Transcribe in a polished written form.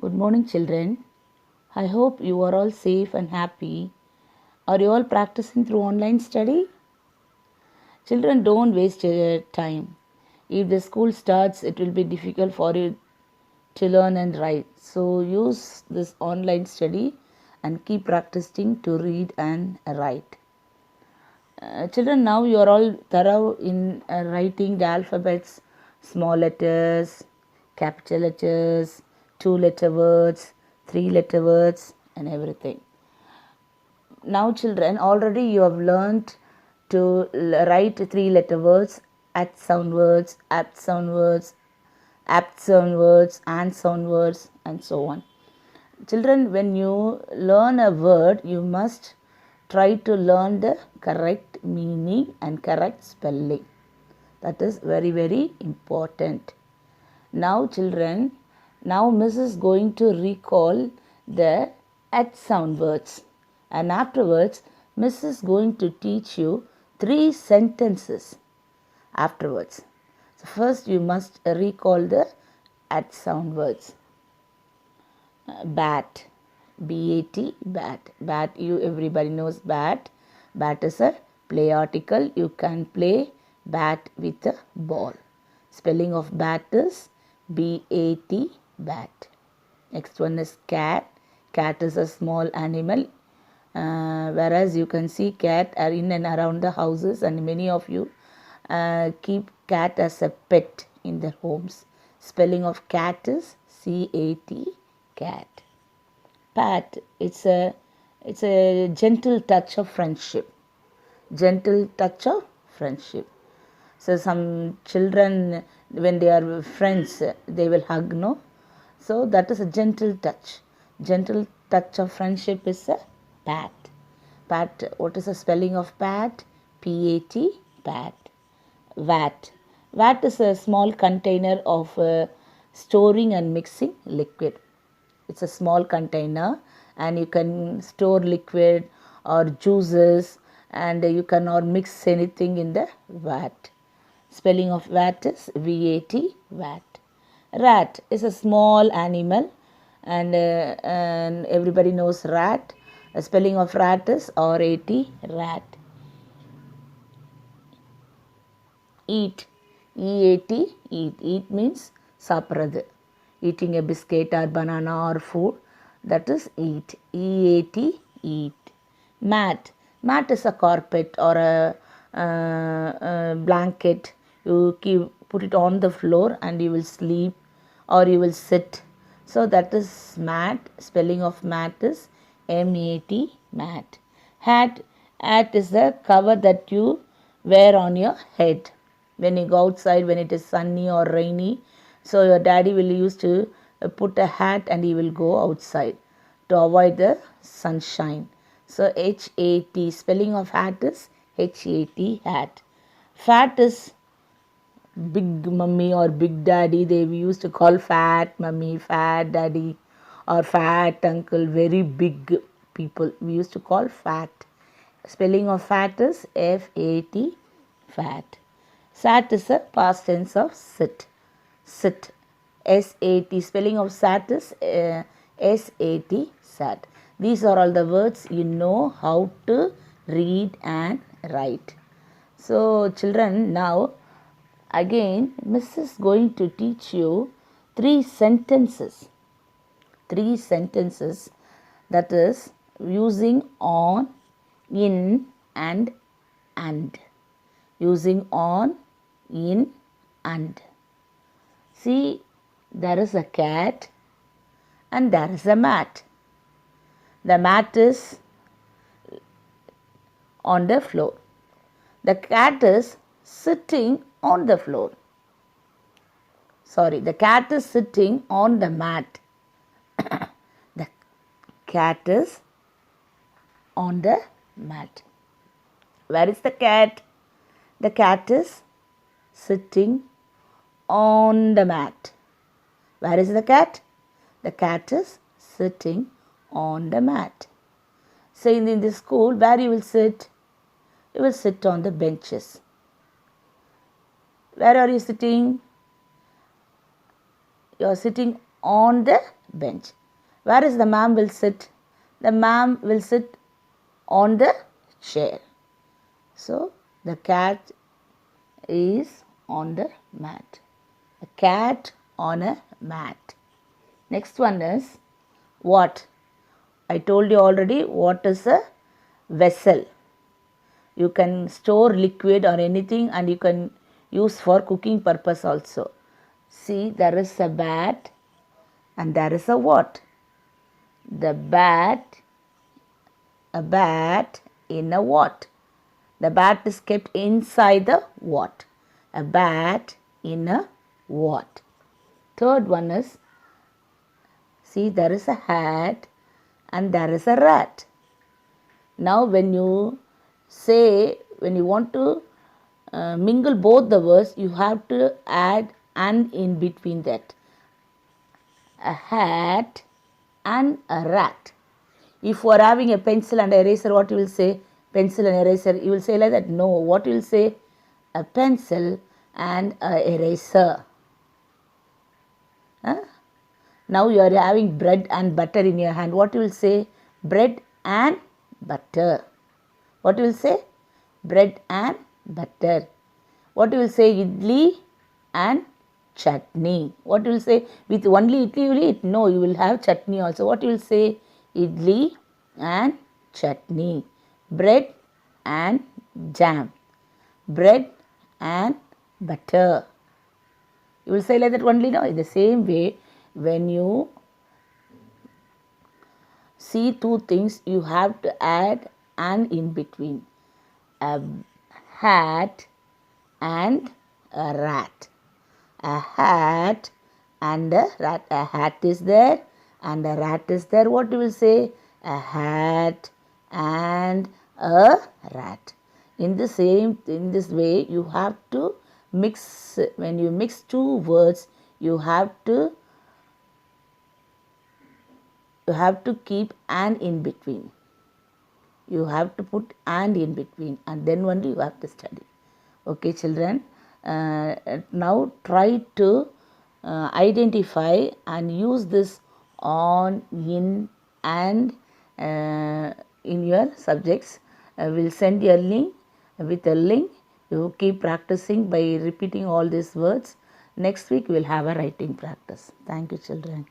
Good morning, children. I hope you are all safe and happy. Are you all practicing through online study? Children, don't waste your time. If the school starts, it will be difficult for you to learn and write. So, use this online study and keep practicing to read and write. Children, now you are all thorough in writing the alphabets, small letters, capital letters, two-letter words, three-letter words, and everything. Now, children, already you have learned to write three-letter words, at sound words, apt sound words, and sound words, and so on. Children, when you learn a word, you must try to learn the correct meaning and correct spelling. That is very, very important. Now, children, now Miss is going to recall the at sound words, and afterwards, Miss is going to teach you 3 sentences afterwards. So, first, you must recall the at sound words. Bat, B-A-T, bat. Bat, you everybody knows bat. Bat is a play article. You can play bat with a ball. Spelling of bat is B-A-T, bat. Next one is cat. Cat is a small animal. Whereas you can see cat are in and around the houses, and many of you keep cat as a pet in their homes. Spelling of cat is C-A-T, cat. Pat, it's a gentle touch of friendship. Gentle touch of friendship. So some children, when they are friends, they will hug, no? So that is a gentle touch. Gentle touch of friendship is a pat. Pat, what is the spelling of pat? P-A-T, pat. Vat. Vat is a small container of storing and mixing liquid. It's a small container and you can store liquid or juices, and you cannot mix anything in the vat. Spelling of vat is V-A-T, vat. Rat is a small animal, and everybody knows rat. The spelling of rat is R-A-T, rat. Eat, E-A-T, eat. Eat means சாப்பிட்றது. Eating a biscuit or banana or food, that is eat. E-A-T, eat. Mat. Mat is a carpet or a blanket. You put it on the floor and you will sleep or you will sit. So that is mat. Spelling of mat is M-A-T, mat. Hat. Hat is the cover that you wear on your head when you go outside, when it is sunny or rainy. So your daddy will use to put a hat and he will go outside to avoid the sunshine. So H-A-T, spelling of hat is H-A-T, hat. Fat is big mummy or big daddy. They used to call fat mummy, fat daddy or fat uncle. Very big people we used to call fat. Spelling of fat is F-A-T, fat. Sat is a past tense of sit. Sit, S-A-T. Spelling of sat is S-A-T, sat. These are all the words you know how to read and write. So children, now again Miss is going to teach you 3 sentences. 3 sentences, that is using on, in and. Using on, in and. See, there is a cat and there is a mat. The mat is on the floor. The cat is sitting on the floor. Sorry, the cat is sitting on the mat. The cat is on the mat. Where is the cat? The cat is sitting on the mat. Where is the cat? The cat is sitting on the mat. So in the school, where you will sit? You will sit on the benches. Where are you sitting? You are sitting on the bench. Where is the ma'am will sit? The ma'am will sit on the chair. So the cat is on the mat. A cat on a mat. Next one is what? I told you already what is a vessel. You can store liquid or anything and you can use for cooking purpose also. See, there is a bat and there is a what? The bat, a bat in a what? The bat is kept inside the what? A bat in a what? Third one is, see, there is a hat and there is a rat. Now when you say, when you want to mingle both the words, you have to add and in between that. A hat and a rat. If you are having a pencil and eraser, what you will say? Pencil and eraser. You will say like that? No. What you will say? A pencil and a eraser. Huh? Now you are having bread and butter in your hand. What you will say? Bread and butter. What you will say? Bread and butter. What you will say? Idli and chutney. What you will say? With only idli you will eat? No, you will have chutney also. What you will say? Idli and chutney. Bread and jam. Bread and butter. You will say like that only, no? In the same way, when you see two things, you have to add and in between. A hat and a rat. A hat and a rat. A hat is there and a rat is there. What you will say? A hat and a rat. In this way, you have to mix. When you mix two words, you have to keep and in between. You have to put and in between, and then only you have to study. Okay, children. Now try to identify and use this on, in, and in your subjects. We'll send you a link. With a link, you keep practicing by repeating all these words. Next week, we'll have a writing practice. Thank you, children.